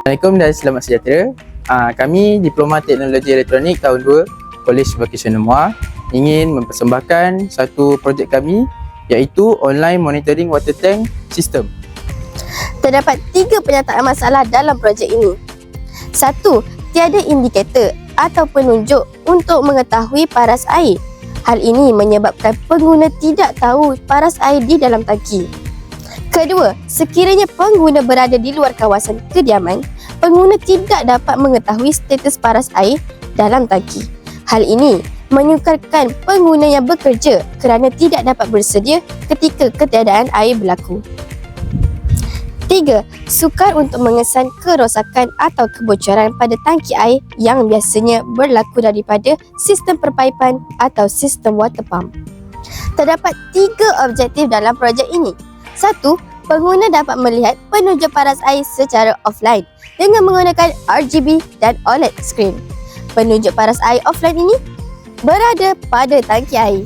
Assalamualaikum dan selamat sejahtera. Kami Diploma Teknologi Elektronik tahun 2 Kolej Vocasional Muar ingin mempersembahkan satu projek kami iaitu Online Monitoring Water Tank System. Terdapat 3 penyataan masalah dalam projek ini. 1. Tiada indikator atau penunjuk untuk mengetahui paras air. Hal ini menyebabkan pengguna tidak tahu paras air di dalam tangki. Kedua, sekiranya pengguna berada di luar kawasan kediaman, pengguna tidak dapat mengetahui status paras air dalam tangki. Hal ini menyukarkan pengguna yang bekerja kerana tidak dapat bersedia ketika ketiadaan air berlaku. 3. Sukar untuk mengesan kerosakan atau kebocoran pada tangki air yang biasanya berlaku daripada sistem perpaipan atau sistem water pump. Terdapat 3 objektif dalam projek ini. 1. Pengguna dapat melihat penunjuk paras air secara offline dengan menggunakan RGB dan OLED screen. Penunjuk paras air offline ini berada pada tangki air.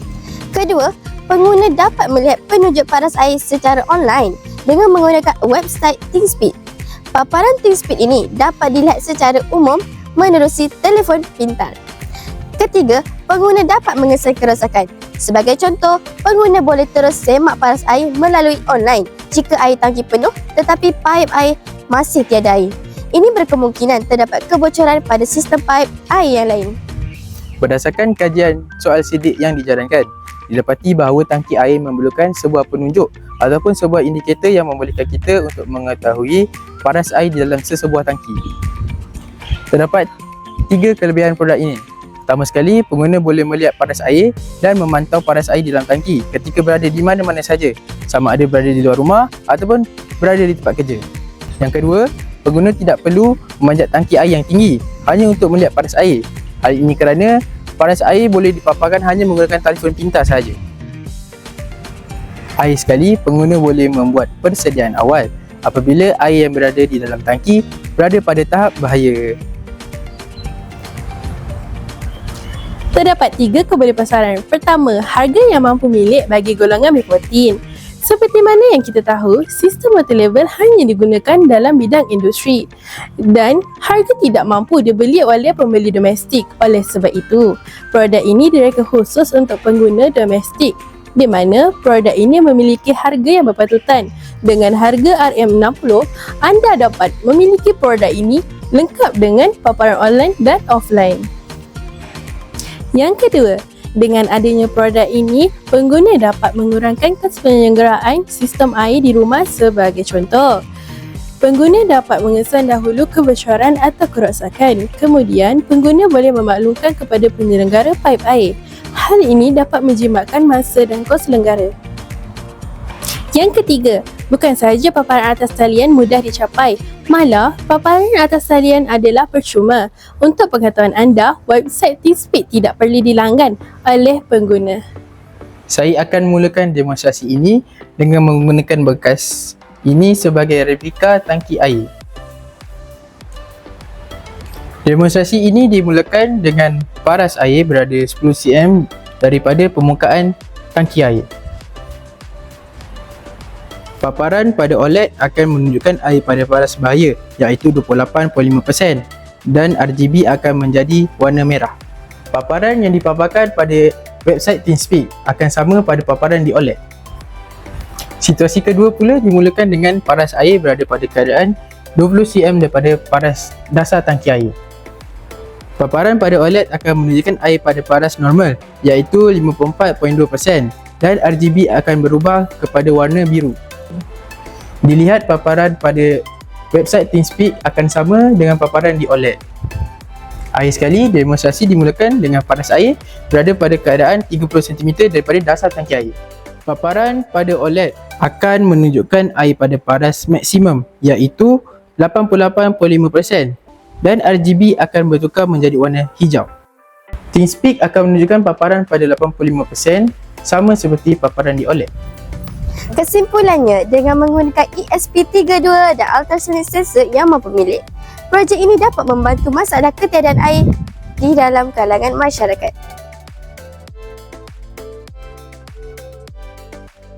Kedua, pengguna dapat melihat penunjuk paras air secara online dengan menggunakan website ThinkSpeed. Paparan ThinkSpeed ini dapat dilihat secara umum menerusi telefon pintar. Ketiga, pengguna dapat mengesan kerosakan. Sebagai contoh, pengguna boleh terus semak paras air melalui online jika air tangki penuh tetapi paip air masih tiada air. Ini berkemungkinan terdapat kebocoran pada sistem paip air yang lain. Berdasarkan kajian soal sidik yang dijalankan, didapati bahawa tangki air memerlukan sebuah penunjuk ataupun sebuah indikator yang membolehkan kita untuk mengetahui paras air di dalam sesebuah tangki. Terdapat 3 kelebihan produk ini. Pertama sekali, pengguna boleh melihat paras air dan memantau paras air di dalam tangki ketika berada di mana-mana saja, sama ada berada di luar rumah ataupun berada di tempat kerja. Yang kedua, pengguna tidak perlu memanjat tangki air yang tinggi hanya untuk melihat paras air. Hal ini kerana paras air boleh dipaparkan hanya menggunakan telefon pintar sahaja. Akhir sekali, pengguna boleh membuat persediaan awal apabila air yang berada di dalam tangki berada pada tahap bahaya. Terdapat 3 keboleh pasaran. Pertama, harga yang mampu milik bagi golongan B14. Seperti mana yang kita tahu, sistem water level hanya digunakan dalam bidang industri dan harga tidak mampu dibeli oleh pembeli domestik. Oleh sebab itu, produk ini direka khusus untuk pengguna domestik, di mana produk ini memiliki harga yang berpatutan. Dengan harga RM60, anda dapat memiliki produk ini lengkap dengan paparan online dan offline. Yang kedua, dengan adanya produk ini, pengguna dapat mengurangkan kos penyelenggaraan sistem air di rumah sebagai contoh. Pengguna dapat mengesan dahulu kebocoran atau kerosakan. Kemudian, pengguna boleh memaklumkan kepada penyelenggara paip air. Hal ini dapat menjimatkan masa dan kos lenggara. Yang ketiga, bukan sahaja paparan atas talian mudah dicapai, malah paparan atas talian adalah percuma. Untuk pengetahuan anda, website ThinkSpeed tidak perlu dilanggan oleh pengguna. Saya akan mulakan demonstrasi ini dengan menggunakan bekas ini sebagai replika tangki air. Demonstrasi ini dimulakan dengan paras air berada 10 cm daripada permukaan tangki air. Paparan pada OLED akan menunjukkan air pada paras bahaya iaitu 28.5% dan RGB akan menjadi warna merah. Paparan yang dipaparkan pada website ThinkSpeed akan sama pada paparan di OLED. Situasi kedua pula dimulakan dengan paras air berada pada keadaan 20 cm daripada paras dasar tangki air. Paparan pada OLED akan menunjukkan air pada paras normal iaitu 54.2% dan RGB akan berubah kepada warna biru. Dilihat paparan pada website ThinkSpeed akan sama dengan paparan di OLED. Akhir sekali, demonstrasi dimulakan dengan paras air berada pada keadaan 30 cm daripada dasar tangki air. Paparan pada OLED akan menunjukkan air pada paras maksimum iaitu 88.5% dan RGB akan bertukar menjadi warna hijau. ThinkSpeed akan menunjukkan paparan pada 85% sama seperti paparan di OLED. Kesimpulannya, dengan menggunakan ESP32 dan ultrasonic sensor yang mampu milik, projek ini dapat membantu masalah ketiadaan air di dalam kalangan masyarakat.